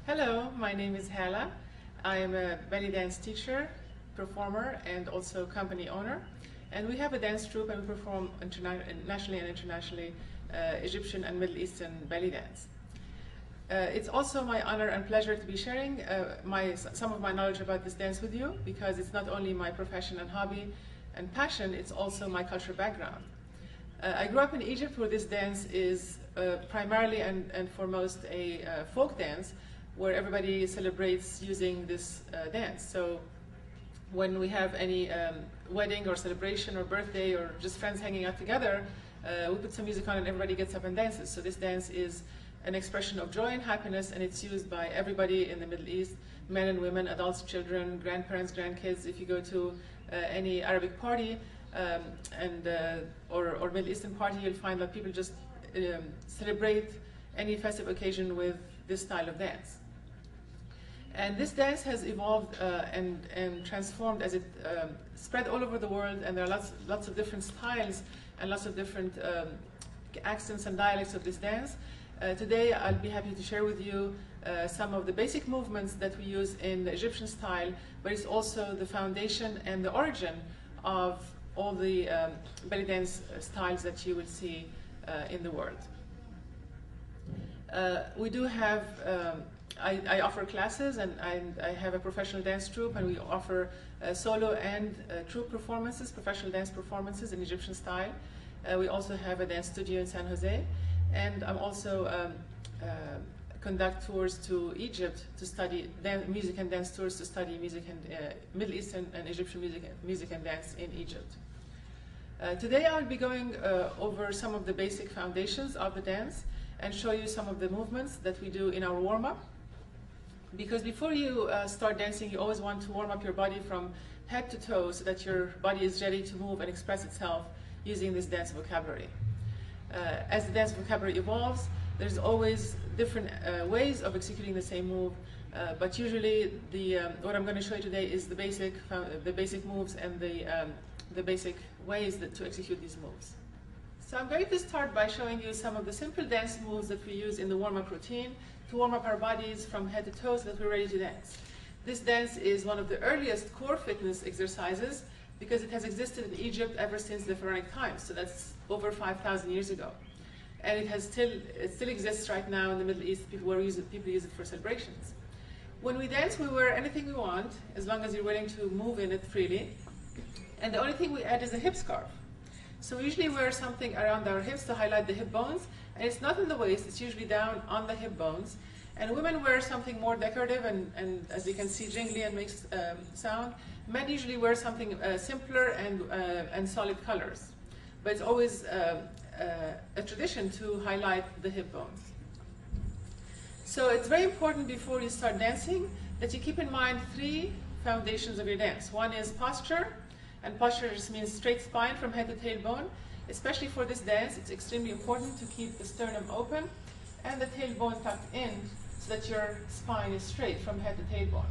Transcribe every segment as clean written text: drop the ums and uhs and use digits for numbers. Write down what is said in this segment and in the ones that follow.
Hello, my name is Hala. I am a belly dance teacher, performer, and also company owner. And we have a dance troupe and we perform nationally and internationally Egyptian and Middle Eastern belly dance. It's also my honor and pleasure to be sharing some of my knowledge about this dance with you, because it's not only my profession and hobby and passion, it's also my cultural background. I grew up in Egypt, where this dance is primarily and foremost a folk dance, where everybody celebrates using this dance. So when we have any wedding or celebration or birthday or just friends hanging out together, we put some music on and everybody gets up and dances. So this dance is an expression of joy and happiness, and it's used by everybody in the Middle East, men and women, adults, children, grandparents, grandkids. If you go to any Arabic party or Middle Eastern party, you'll find that people just celebrate any festive occasion with this style of dance. And this dance has evolved and transformed as it spread all over the world, and there are lots of different styles and lots of different accents and dialects of this dance. Today I'll be happy to share with you some of the basic movements that we use in the Egyptian style, but it's also the foundation and the origin of all the belly dance styles that you will see in the world. We do have I offer classes, and I have a professional dance troupe, and we offer solo and troupe performances, professional dance performances in Egyptian style. We also have a dance studio in San Jose, and I'm also conduct tours to Egypt to study music and dance tours to study music and Middle Eastern and Egyptian music and dance in Egypt. Today I'll be going over some of the basic foundations of the dance and show you some of the movements that we do in our warm-up. Because before you start dancing, you always want to warm up your body from head to toe so that your body is ready to move and express itself using this dance vocabulary. As the dance vocabulary evolves, there's always different ways of executing the same move, but usually what I'm going to show you today is the basic moves and the basic ways to execute these moves. So I'm going to start by showing you some of the simple dance moves that we use in the warm-up routine to warm up our bodies from head to toe so that we're ready to dance. This dance is one of the earliest core fitness exercises because it has existed in Egypt ever since the pharaonic times, so that's over 5,000 years ago. And it still exists right now in the Middle East. People use it for celebrations. When we dance, we wear anything we want, as long as you're willing to move in it freely. And the only thing we add is a hip scarf. So we usually wear something around our hips to highlight the hip bones, and it's not in the waist, it's usually down on the hip bones. And women wear something more decorative and as you can see, jingly and makes sound. Men usually wear something simpler and solid colors. But it's always a tradition to highlight the hip bones. So it's very important before you start dancing that you keep in mind three foundations of your dance. One is posture. And posture just means straight spine from head to tailbone. Especially for this dance, it's extremely important to keep the sternum open and the tailbone tucked in so that your spine is straight from head to tailbone.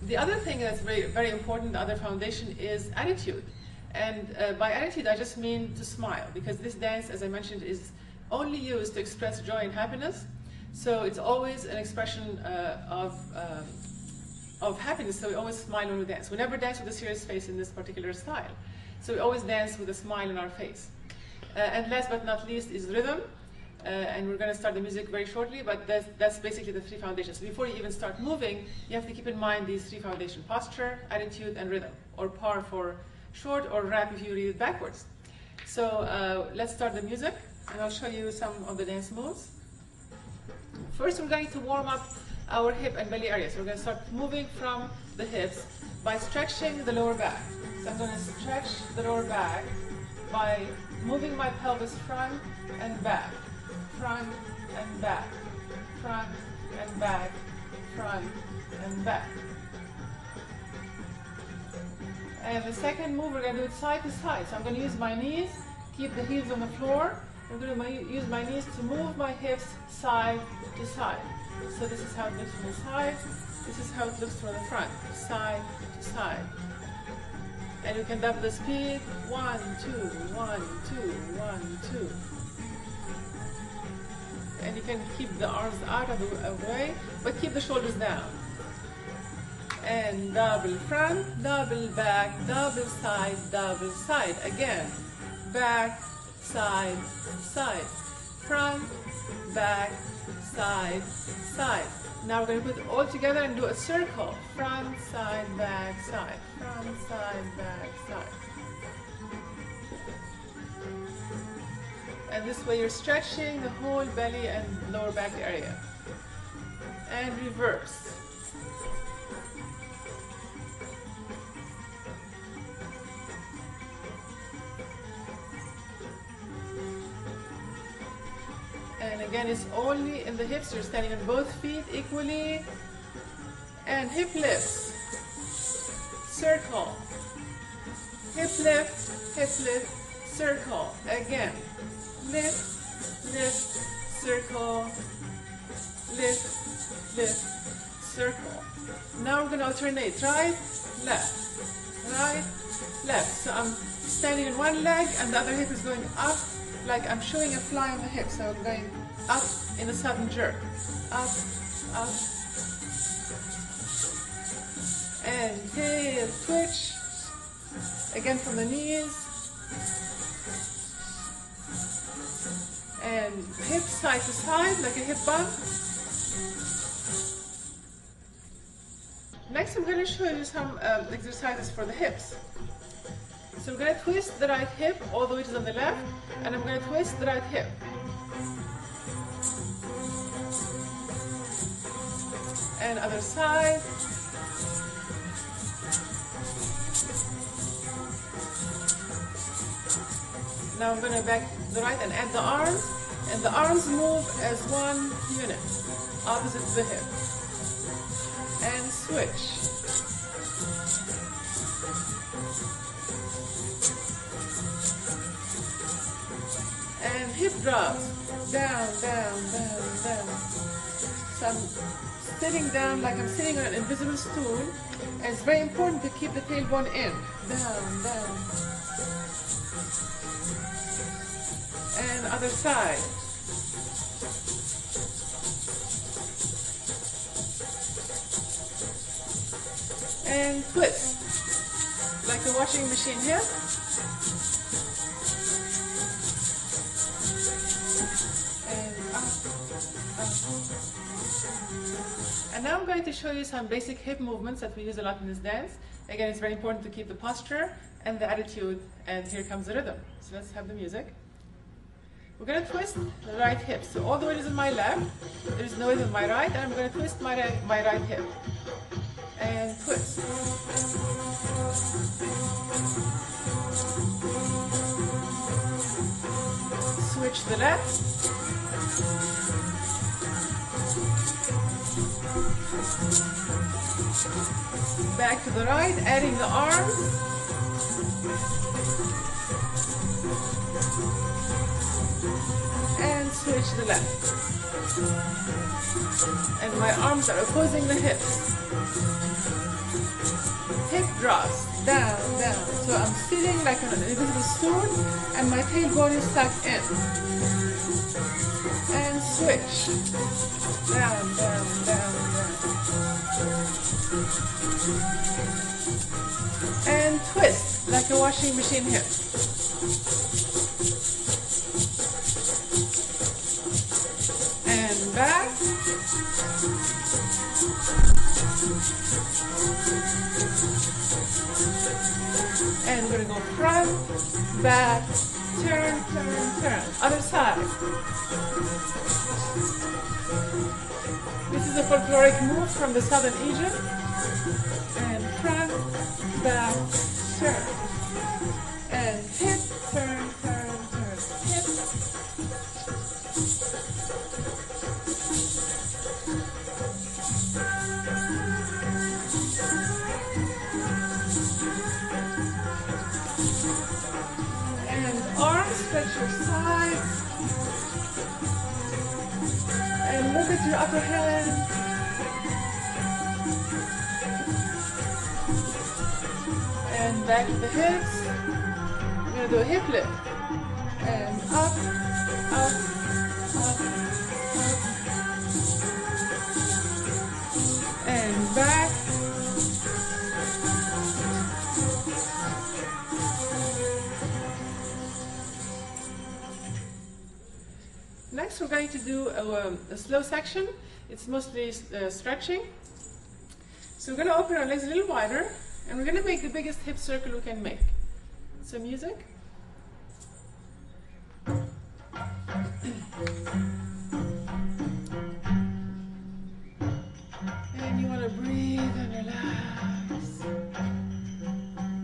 The other thing that's very, very important, the other foundation, is attitude. And by attitude, I just mean to smile, because this dance, as I mentioned, is only used to express joy and happiness. So it's always an expression of happiness, so we always smile when we dance. We never dance with a serious face in this particular style. So we always dance with a smile on our face. And last but not least is rhythm. And we're going to start the music very shortly, but that's basically the three foundations. So before you even start moving, you have to keep in mind these three foundations: posture, attitude, and rhythm, or par for short, or rap if you read it backwards. So let's start the music, and I'll show you some of the dance moves. First, we're going to warm up our hip and belly area. So we're going to start moving from the hips by stretching the lower back. So I'm going to stretch the lower back by moving my pelvis front and back, front and back, front and back, front and back. And the second move, we're going to do it side to side. So I'm going to use my knees, keep the heels on the floor. I'm going to use my knees to move my hips side to side. So this is how it looks from the side. This is how it looks from the front, side to side. And you can double the speed. 1, 2, 1, 2, 1, 2. and you can keep the arms out of the way, but keep the shoulders down. And double front, double back, double side. Again, back, side, side, front, back, side, side. Now we're going to put it all together and do a circle. Front, side, back, side. Front, side, back, side. And this way you're stretching the whole belly and lower back area. And reverse. And again, it's only in the hips. You're standing on both feet equally. And hip lifts. Circle. Hip lift, circle. Again. Lift, lift, circle. Lift, lift, circle. Now we're going to alternate. Right, left. So I'm standing on one leg and the other hip is going up. Like I'm showing a fly on the hip, so I'm going up in a sudden jerk. Up, up. And tail twitch. Again from the knees. And hip side to side, like a hip bump. Next I'm going to show you some exercises for the hips. So I'm going to twist the right hip all the way to the left, and I'm going to twist the right hip. And other side. Now I'm going to back the right and add the arms, and the arms move as one unit, opposite the hip. And switch. And hip drops, down, down, down, down. So I'm sitting down like I'm sitting on an invisible stool, and it's very important to keep the tailbone in. Down, down. And other side. And twist, like a washing machine here. And now I'm going to show you some basic hip movements that we use a lot in this dance. Again, it's very important to keep the posture and the attitude, and here comes the rhythm. So let's have the music. We're going to twist the right hip. So all the weight is on my left, there is no weight on my right, and I'm going to twist my right hip. And twist. Switch the left. Back to the right, adding the arms. And switch the left. And my arms are opposing the hips. Hip drops, down, down. So I'm sitting like on an invisible stool and my tailbone is tucked in. And switch. Down, down, down, down. And twist, like a washing machine hip. And back. And we're going to go front, back, turn, turn, turn. Other side. This is a folkloric move from the southern Egypt. And front, back, turn. And hip, turn, turn, turn. Hip. Arms, stretch your sides, and look at your upper hand. And back to the hips. We're going to do a hip lift. And up, up, up, going to do a slow section. It's mostly stretching. So we're going to open our legs a little wider, and we're going to make the biggest hip circle we can make. So music. And you want to breathe and relax.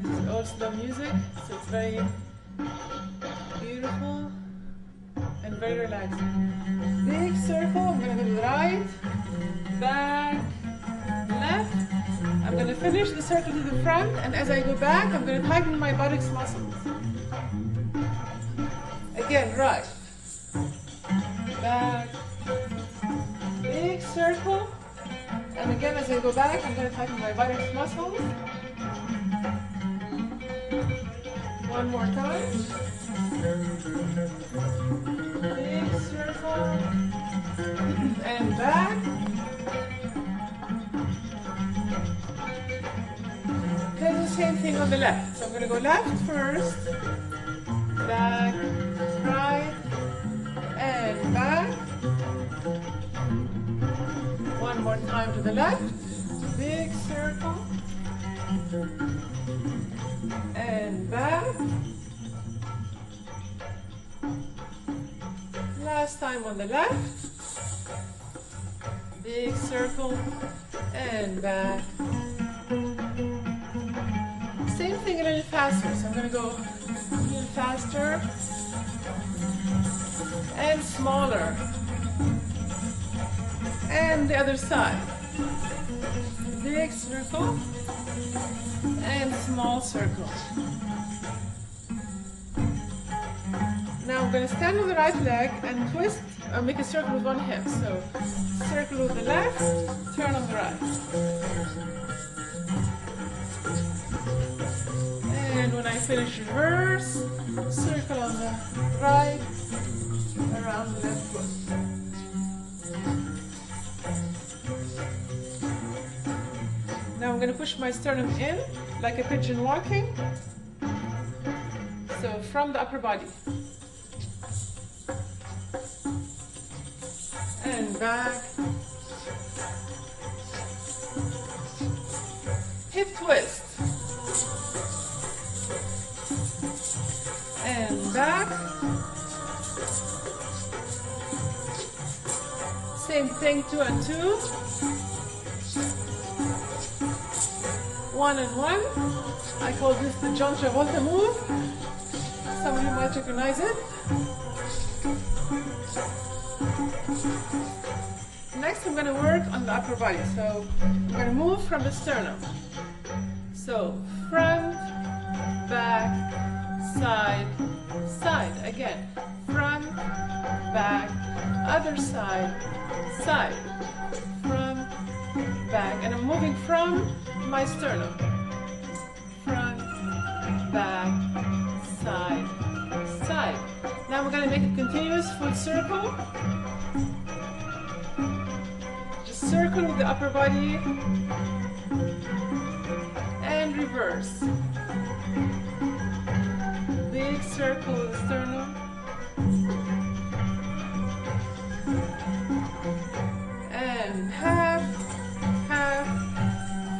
This is all slow music, so it's very beautiful and very relaxing. Big circle. I'm going to go to the right, back, left. I'm going to finish the circle to the front, and as I go back, I'm going to tighten my buttocks muscles. Again, right, back, big circle, and again as I go back, I'm going to tighten my buttocks muscles. One more time. Big circle, and back. Do the same thing on the left. So I'm going to go left first, back, right, and back. One more time to the left, big circle, and back. Last time on the left, big circle, and back. Same thing a little faster, so I'm going to go a little faster and smaller. And the other side. Big circle and small circle. Now I'm going to stand on the right leg and twist or make a circle with one hip. So circle with the left, turn on the right. And when I finish reverse, circle on the right, around the left foot. Now I'm going to push my sternum in like a pigeon walking. So from the upper body. And back. Hip twist. And back. Same thing, 2 and 2. 1 and 1. I call this the John Travolta move. Some of you might recognize it. Next I'm going to work on the upper body. So I'm going to move from the sternum. So front, back, side, side. Again, front, back, other side, side, front, back. And I'm moving from my sternum. Front, back, side, side. Now we're going to make a continuous full circle. Just circle with the upper body and reverse. Big circle with the sternum. And half,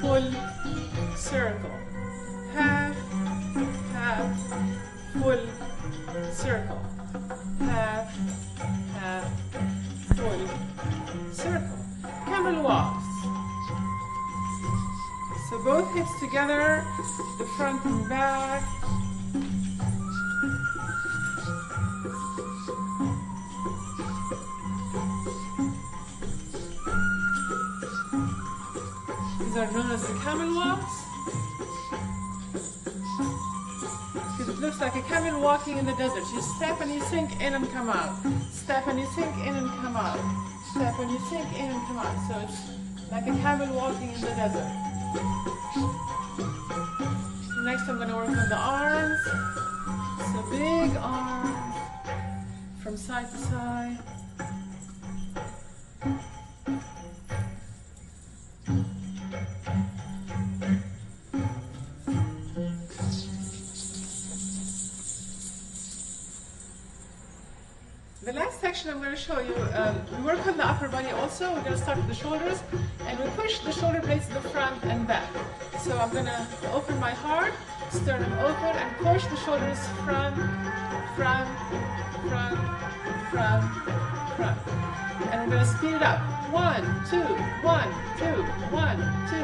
full circle. Half, full circle. Half, full circle. Camel walks. So both hips together, the front and back. These are known as the camel walks. Because it looks like a camel walking in the desert. You step and you sink in and come out. Step and you sink in and come out. Step and you sink in and come out. So it's like a camel walking in the desert. Next I'm going to work on the arms. So big arms from side to side. section I'm going to show you, we work on the upper body also. We're going to start with the shoulders, and we push the shoulder blades to the front and back. So I'm going to open my heart, sternum open, and push the shoulders front, front, front, front, front. And we're going to speed it up. 1, 2, 1, 2, 1, 2.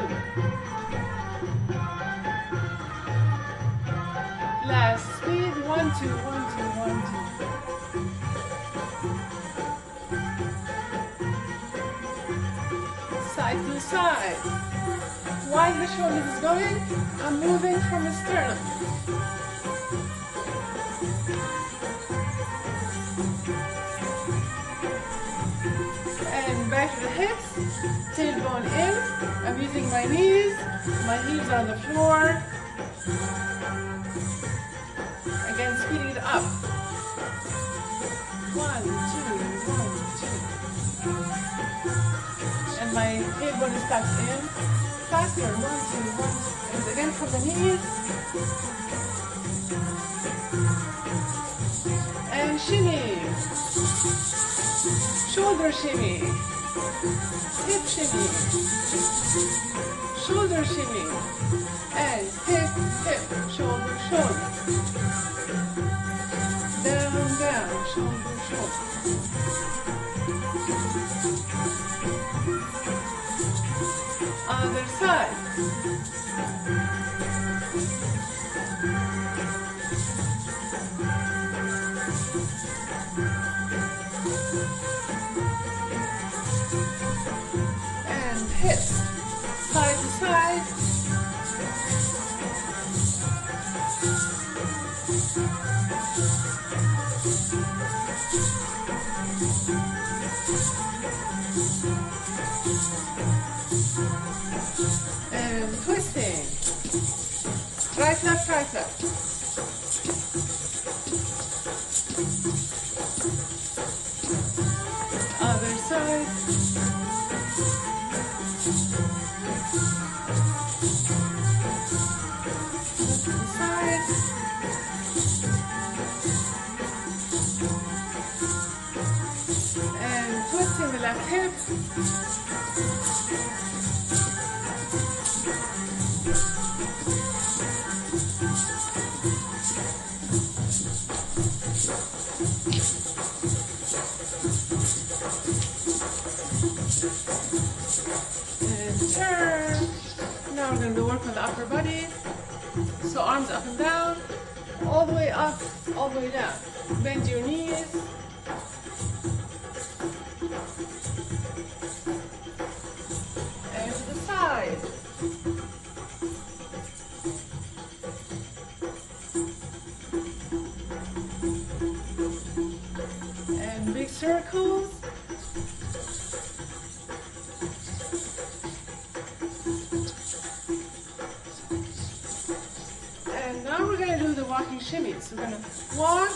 Last speed, 1, 2, 1, 2, 1, 2. Side to side. While the shoulders is going, I'm moving from the sternum. And back to the hips, tailbone in. I'm using my heels are on the floor. Again, speeding it up. 1, 2, 1, 2. And my tailbone is tucked in. Faster, 1, 2, 1. And again from the knees. And shimmy. Shoulder shimmy. Hip shimmy. Shoulder shimmy. And hip, hip, shoulder, shoulder. Down, down, shoulder, shoulder. Other side. And hips, side to side. And twisting. Right left, right left. Other side. Side. And twisting the left hip. And turn. Now we're going to work on the upper body. So arms up and down, all the way up, all the way down. Bend your knees. And to the side. And big circles. And now we're going to do the walking shimmies. We're going to walk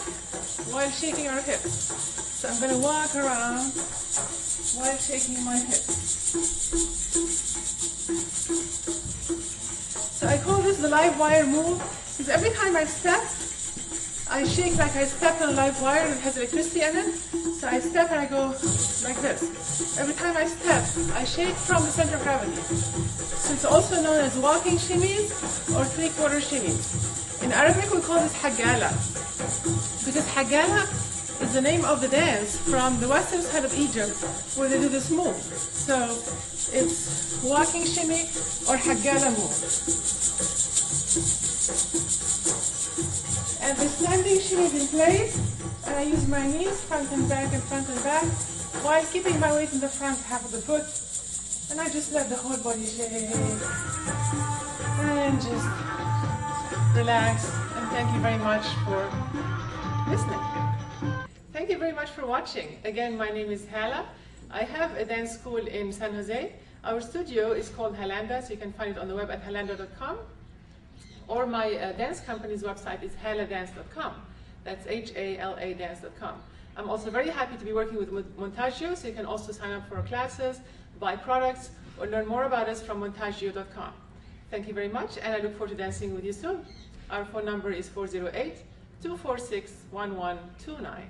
while shaking our hips. So I'm going to walk around while shaking my hips. So I call this the live wire move, because every time I step, I shake like I stepped on a live wire that has electricity in it. So I step and I go like this. Every time I step, I shake from the center of gravity. So it's also known as walking shimmies or three-quarter shimmies. In Arabic we call this Hagala, because Hagala is the name of the dance from the western side of Egypt where they do this move. So it's walking shimmy or Hagala move. And the standing shimmy is in place, and I use my knees front and back and front and back while keeping my weight in the front half of the foot. And I just let the whole body shake and just relax. And thank you very much for listening. Thank you very much for watching. Again, my name is Hala. I have a dance school in San Jose. Our studio is called Hala1, so you can find it on the web at hala.com. Or my dance company's website is haladance.com. That's H-A-L-A dance.com. I'm also very happy to be working with Montagio, so you can also sign up for our classes, buy products, or learn more about us from montagio.com. Thank you very much, and I look forward to dancing with you soon. Our phone number is 408-246-1129.